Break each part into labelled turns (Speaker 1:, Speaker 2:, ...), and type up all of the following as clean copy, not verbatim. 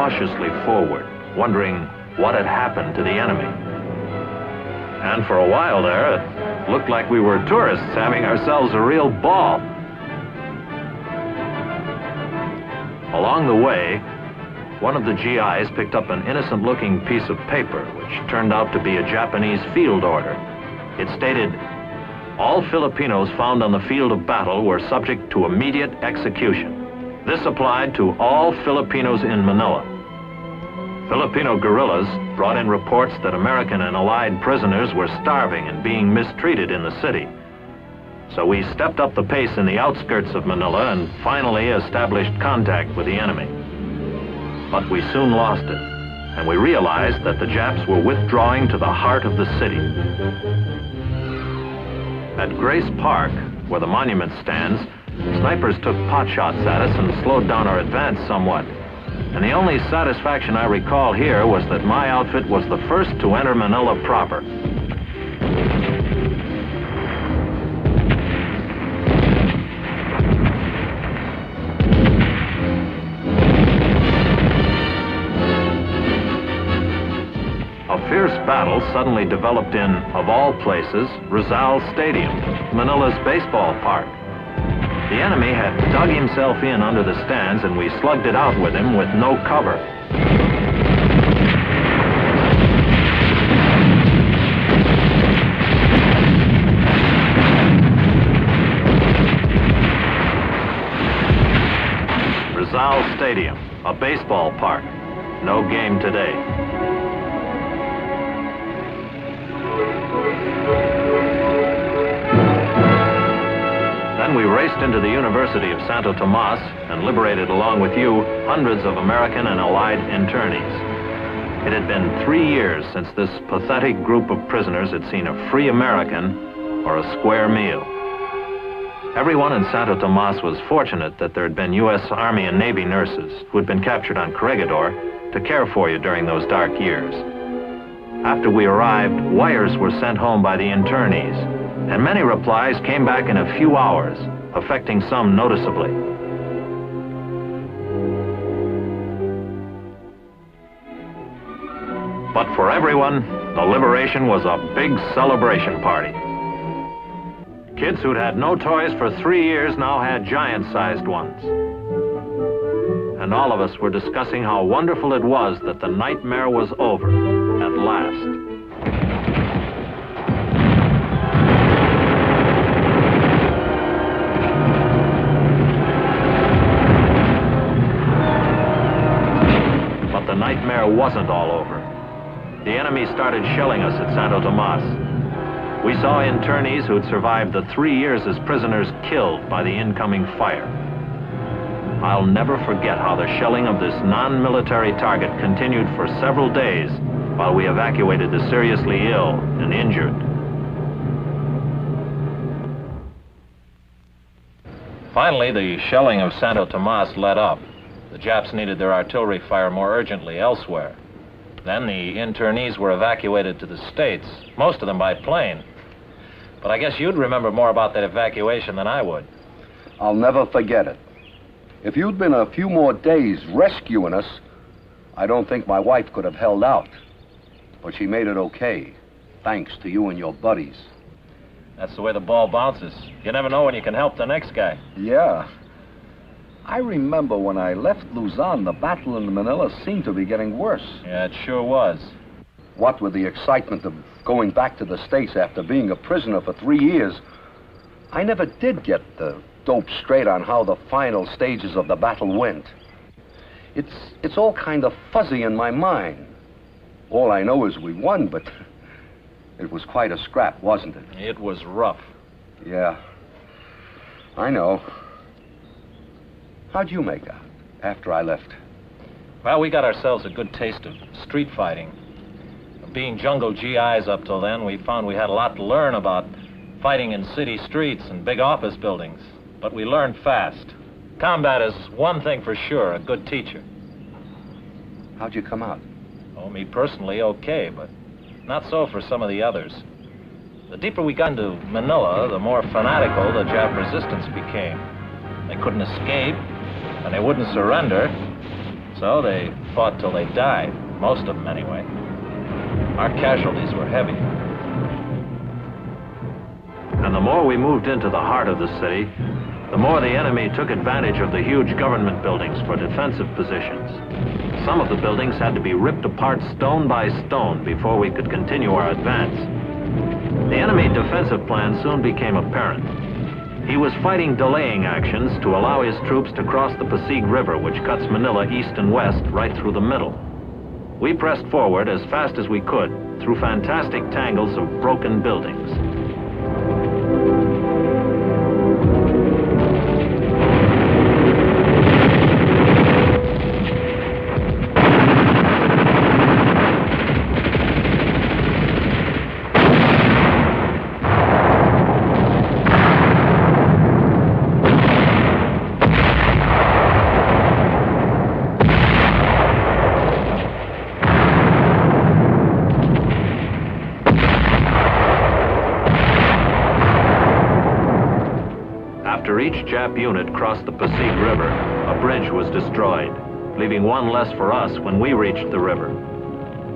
Speaker 1: cautiously forward, wondering what had happened to the enemy. And for a while there, it looked like we were tourists having ourselves a real ball. Along the way, one of the GIs picked up an innocent-looking piece of paper, which turned out to be a Japanese field order. It stated, "All Filipinos found on the field of battle were subject to immediate execution." This applied to all Filipinos in Manila. Filipino guerrillas brought in reports that American and Allied prisoners were starving and being mistreated in the city. So we stepped up the pace in the outskirts of Manila and finally established contact with the enemy. But we soon lost it, and we realized that the Japs were withdrawing to the heart of the city. At Grace Park, where the monument stands, snipers took pot shots at us and slowed down our advance somewhat. And the only satisfaction I recall here was that my outfit was the first to enter Manila proper. A fierce battle suddenly developed in, of all places, Rizal Stadium, Manila's baseball park. The enemy had dug himself in under the stands, and we slugged it out with him with no cover. Rizal Stadium, a baseball park. No game today. Then we raced into the University of Santo Tomas and liberated, along with you, hundreds of American and Allied internees. It had been 3 years since this pathetic group of prisoners had seen a free American or a square meal. Everyone in Santo Tomas was fortunate that there had been U.S. Army and Navy nurses who had been captured on Corregidor to care for you during those dark years. After we arrived, wires were sent home by the internees, and many replies came back in a few hours, affecting some noticeably. But for everyone, the liberation was a big celebration party. Kids who'd had no toys for 3 years now had giant-sized ones. And all of us were discussing how wonderful it was that the nightmare was over, at last. But the nightmare wasn't all over. The enemy started shelling us at Santo Tomas. We saw internees who'd survived the 3 years as prisoners killed by the incoming fire. I'll never forget how the shelling of this non-military target continued for several days while we evacuated the seriously ill and injured. Finally, the shelling of Santo Tomas let up. The Japs needed their artillery fire more urgently elsewhere. Then the internees were evacuated to the States, most of them by plane. But I guess you'd remember more about that evacuation than I would.
Speaker 2: I'll never forget it. If you'd been a few more days rescuing us, I don't think my wife could have held out. But she made it okay, thanks to you and your buddies.
Speaker 1: That's the way the ball bounces. You never know when you can help the next guy.
Speaker 2: Yeah. I remember when I left Luzon, the battle in Manila seemed to be getting worse.
Speaker 1: Yeah, it sure was.
Speaker 2: What with the excitement of going back to the States after being a prisoner for 3 years, I never did get the dope straight on how the final stages of the battle went. It's all kind of fuzzy in my mind. All I know is we won, but it was quite a scrap, wasn't it?
Speaker 1: It was rough.
Speaker 2: Yeah, I know. How'd you make out after I left?
Speaker 1: Well, we got ourselves a good taste of street fighting. Being jungle GIs up till then, we found we had a lot to learn about fighting in city streets and big office buildings. But we learned fast. Combat is one thing for sure, a good teacher.
Speaker 2: How'd you come out?
Speaker 1: Oh, me personally, okay, but not so for some of the others. The deeper we got into Manila, the more fanatical the Jap resistance became. They couldn't escape, and they wouldn't surrender, so they fought till they died, most of them anyway. Our casualties were heavy. And the more we moved into the heart of the city, the more the enemy took advantage of the huge government buildings for defensive positions. Some of the buildings had to be ripped apart stone by stone before we could continue our advance. The enemy defensive plan soon became apparent. He was fighting delaying actions to allow his troops to cross the Pasig River, which cuts Manila east and west right through the middle. We pressed forward as fast as we could through fantastic tangles of broken buildings. After each Jap unit crossed the Pasig River, a bridge was destroyed, leaving one less for us when we reached the river.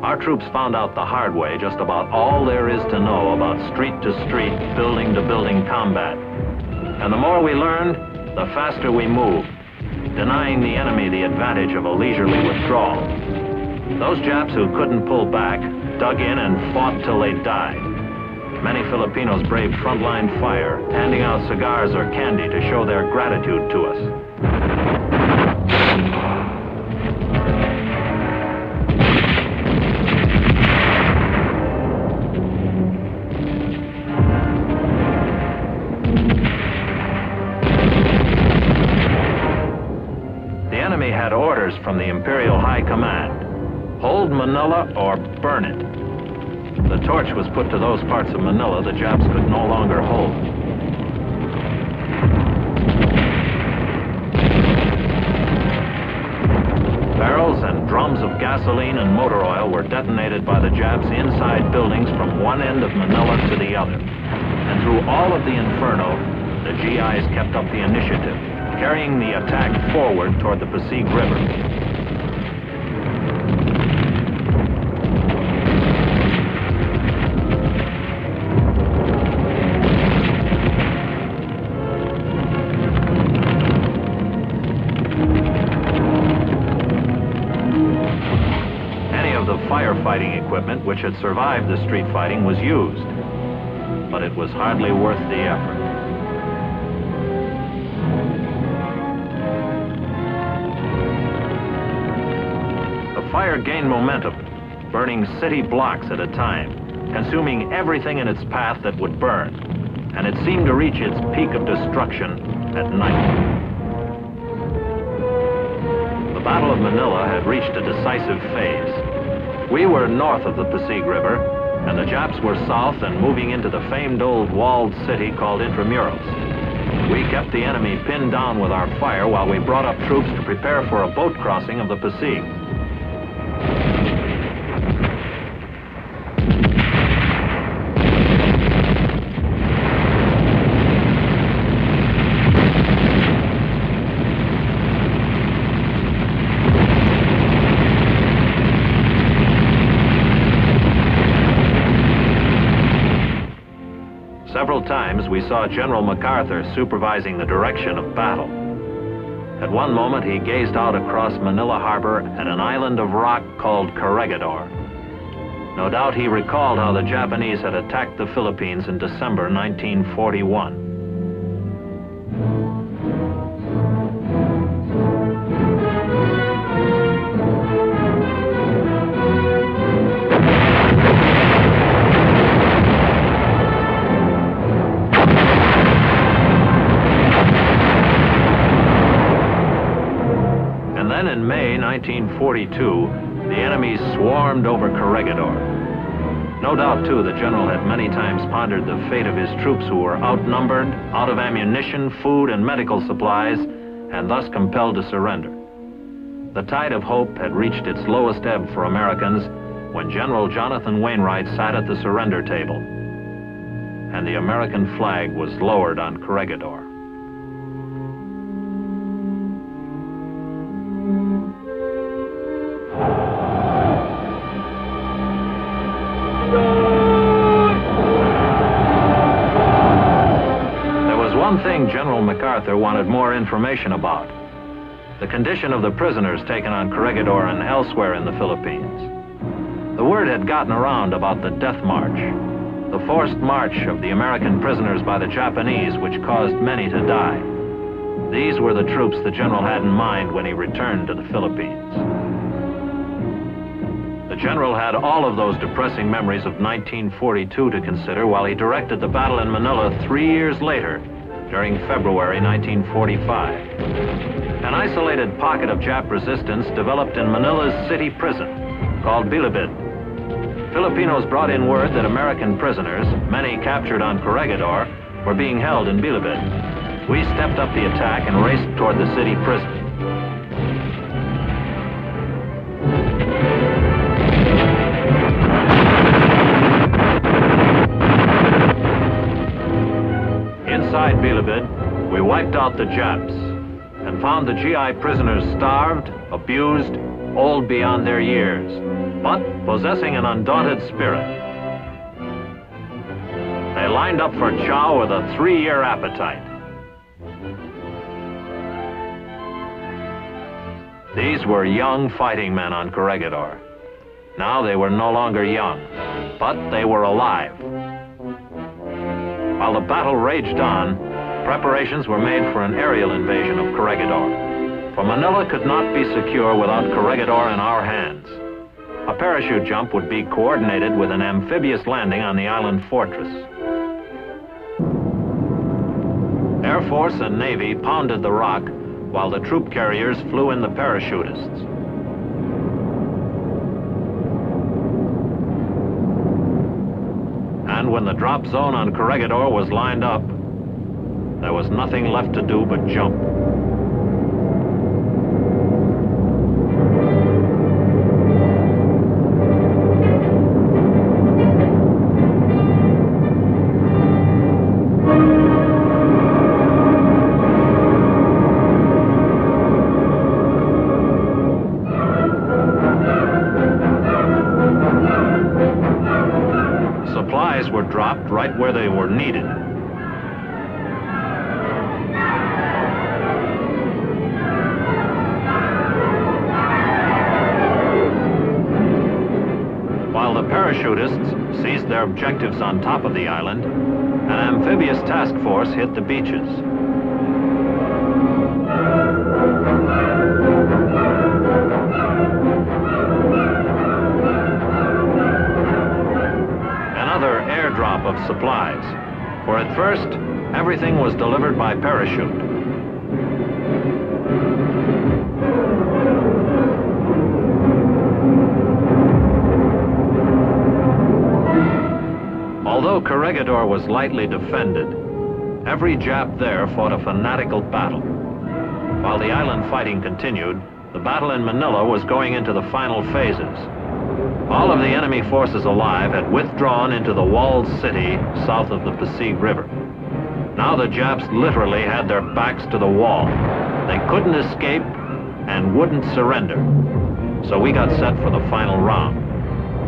Speaker 1: Our troops found out the hard way just about all there is to know about street-to-street, building-to-building combat. And the more we learned, the faster we moved, denying the enemy the advantage of a leisurely withdrawal. Those Japs who couldn't pull back dug in and fought till they died. Many Filipinos braved frontline fire, handing out cigars or candy to show their gratitude to us. The enemy had orders from the Imperial High Command: hold Manila or burn it. The torch was put to those parts of Manila the Japs could no longer hold. Barrels and drums of gasoline and motor oil were detonated by the Japs inside buildings from one end of Manila to the other. And through all of the inferno, the GIs kept up the initiative, carrying the attack forward toward the Pasig River. Firefighting equipment which had survived the street fighting was used, but it was hardly worth the effort. The fire gained momentum, burning city blocks at a time, consuming everything in its path that would burn, and it seemed to reach its peak of destruction at night. The Battle of Manila had reached a decisive phase. We were north of the Pasig River, and the Japs were south and moving into the famed old walled city called Intramuros. We kept the enemy pinned down with our fire while we brought up troops to prepare for a boat crossing of the Pasig. Several times we saw General MacArthur supervising the direction of battle. At one moment he gazed out across Manila Harbor at an island of rock called Corregidor. No doubt he recalled how the Japanese had attacked the Philippines in December 1941. Then in May 1942, the enemy swarmed over Corregidor. No doubt, too, the general had many times pondered the fate of his troops who were outnumbered, out of ammunition, food, and medical supplies, and thus compelled to surrender. The tide of hope had reached its lowest ebb for Americans when General Jonathan Wainwright sat at the surrender table, and the American flag was lowered on Corregidor. MacArthur wanted more information about. The condition of the prisoners taken on Corregidor and elsewhere in the Philippines. The word had gotten around about the death march, the forced march of the American prisoners by the Japanese, which caused many to die. These were the troops the general had in mind when he returned to the Philippines. The general had all of those depressing memories of 1942 to consider while he directed the battle in Manila 3 years later, during February 1945. An isolated pocket of Jap resistance developed in Manila's city prison, called Bilibid. Filipinos brought in word that American prisoners, many captured on Corregidor, were being held in Bilibid. We stepped up the attack and raced toward the city prison. Inside Bilibid, we wiped out the Japs and found the GI prisoners starved, abused, old beyond their years, but possessing an undaunted spirit. They lined up for chow with a 3-year appetite. These were young fighting men on Corregidor. Now they were no longer young, but they were alive. While the battle raged on, preparations were made for an aerial invasion of Corregidor. For Manila could not be secure without Corregidor in our hands. A parachute jump would be coordinated with an amphibious landing on the island fortress. Air Force and Navy pounded the rock while the troop carriers flew in the parachutists. And when the drop zone on Corregidor was lined up, there was nothing left to do but jump. Supplies were dropped right where they were needed. While the parachutists seized their objectives on top of the island, an amphibious task force hit the beaches. Another airdrop of supplies, for at first, everything was delivered by parachute. Although Corregidor was lightly defended, every Jap there fought a fanatical battle. While the island fighting continued, the battle in Manila was going into the final phases. All of the enemy forces alive had withdrawn into the walled city south of the Pasig River. Now the Japs literally had their backs to the wall. They couldn't escape and wouldn't surrender. So we got set for the final round.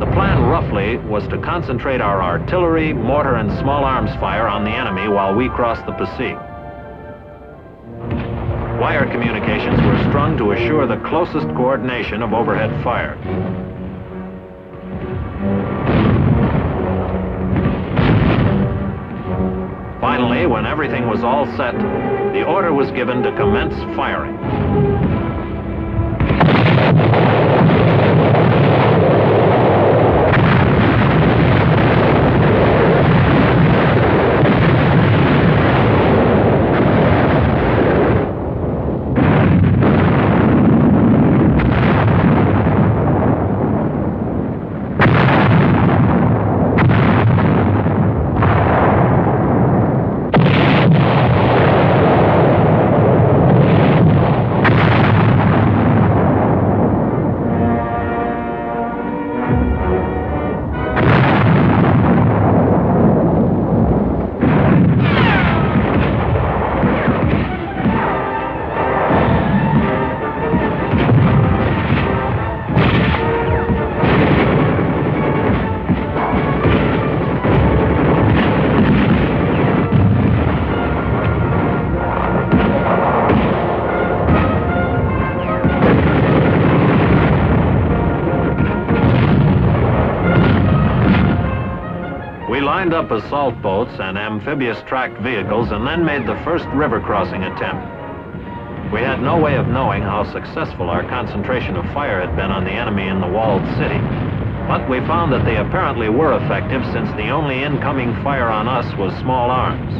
Speaker 1: The plan, roughly, was to concentrate our artillery, mortar, and small arms fire on the enemy while we crossed the Pasig. Wire communications were strung to assure the closest coordination of overhead fire. Finally, when everything was all set, the order was given to commence firing. lined up assault boats and amphibious tracked vehicles and then made the first river crossing attempt. We had no way of knowing how successful our concentration of fire had been on the enemy in the walled city. But we found that they apparently were effective, since the only incoming fire on us was small arms.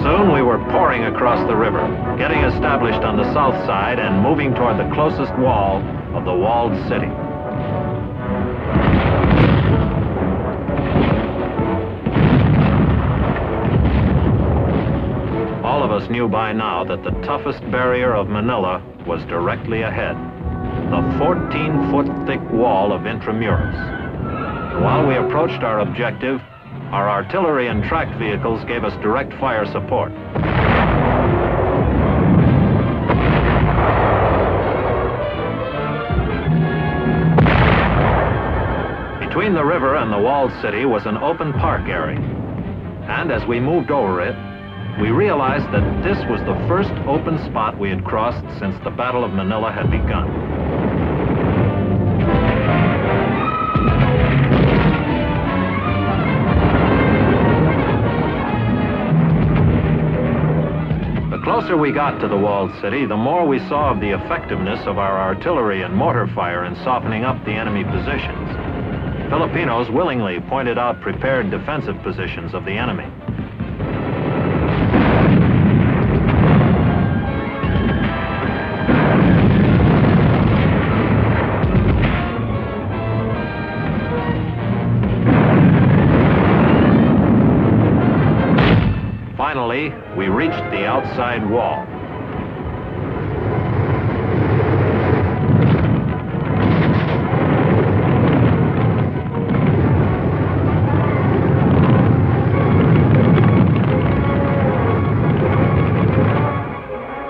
Speaker 1: Soon we were pouring across the river, getting established on the south side and moving toward the closest wall of the walled city. All of us knew by now that the toughest barrier of Manila was directly ahead, the 14-foot thick wall of Intramuros. And while we approached our objective, our artillery and tracked vehicles gave us direct fire support. Between the river and the walled city was an open park area. And as we moved over it, we realized that this was the first open spot we had crossed since the Battle of Manila had begun. The closer we got to the walled city, the more we saw of the effectiveness of our artillery and mortar fire in softening up the enemy positions. Filipinos willingly pointed out prepared defensive positions of the enemy. Finally, we reached the outside wall.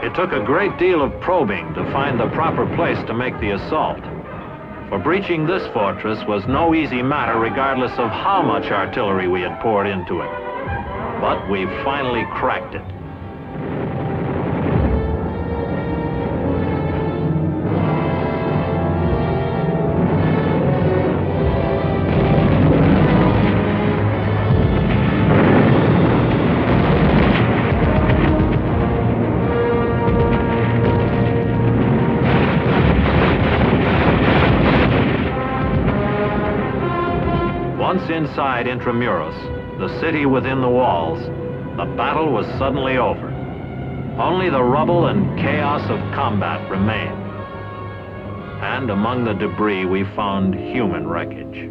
Speaker 1: It took a great deal of probing to find the proper place to make the assault. For breaching this fortress was no easy matter, regardless of how much artillery we had poured into it. But we finally cracked it. Once inside Intramuros, the city within the walls, the battle was suddenly over. Only the rubble and chaos of combat remained. And among the debris, we found human wreckage.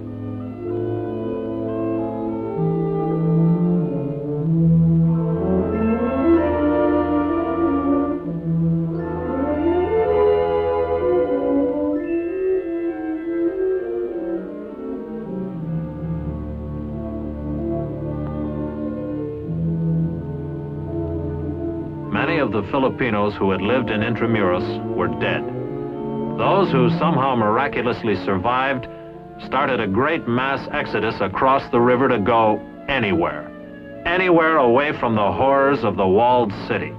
Speaker 1: Many of the Filipinos who had lived in Intramuros were dead. Those who somehow miraculously survived started a great mass exodus across the river to go anywhere. Anywhere away from the horrors of the walled city.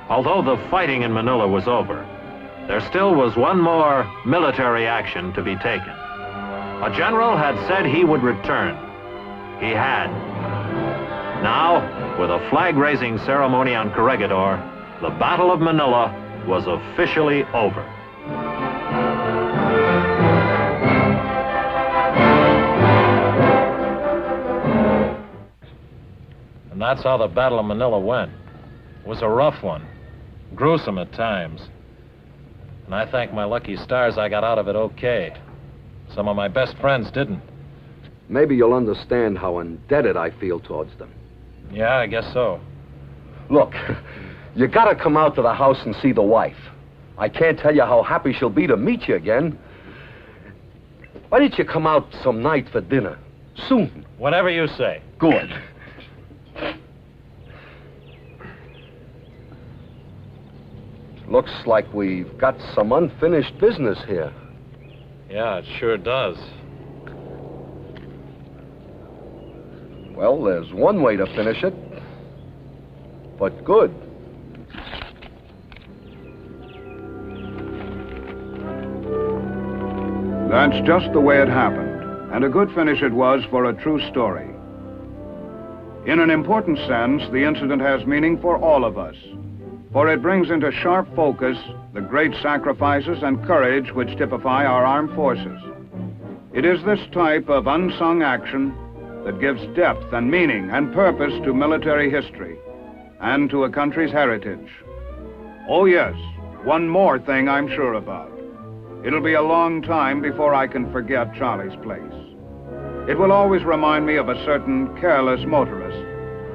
Speaker 1: Although the fighting in Manila was over, there still was one more military action to be taken. A general had said he would return. He had. Now, with a flag-raising ceremony on Corregidor, the Battle of Manila was officially over. And that's how the Battle of Manila went. It was a rough one. Gruesome at times. And I thank my lucky stars I got out of it okay. Some of my best friends didn't.
Speaker 2: Maybe you'll understand how indebted I feel towards them.
Speaker 1: Yeah, I guess so.
Speaker 2: Look, you gotta come out to the house and see the wife. I can't tell you how happy she'll be to meet you again. Why don't you come out some night for dinner? Soon.
Speaker 1: Whatever you say.
Speaker 2: Good. Looks like we've got some unfinished business here.
Speaker 1: Yeah, it sure does.
Speaker 2: Well, there's one way to finish it. But good.
Speaker 3: That's just the way it happened, and a good finish it was for a true story. In an important sense, the incident has meaning for all of us, for it brings into sharp focus the great sacrifices and courage which typify our armed forces. It is this type of unsung action that gives depth and meaning and purpose to military history and to a country's heritage. Oh yes, one more thing I'm sure about. It'll be a long time before I can forget Charlie's Place. It will always remind me of a certain careless motorist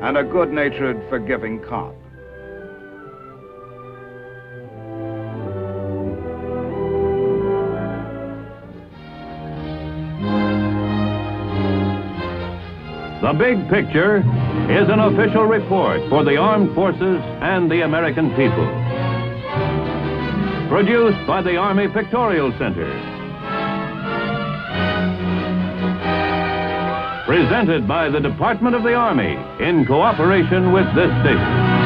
Speaker 3: and a good-natured, forgiving cop.
Speaker 1: The Big Picture is an official report for the armed forces and the American people. Produced by the Army Pictorial Center. Presented by the Department of the Army in cooperation with this station.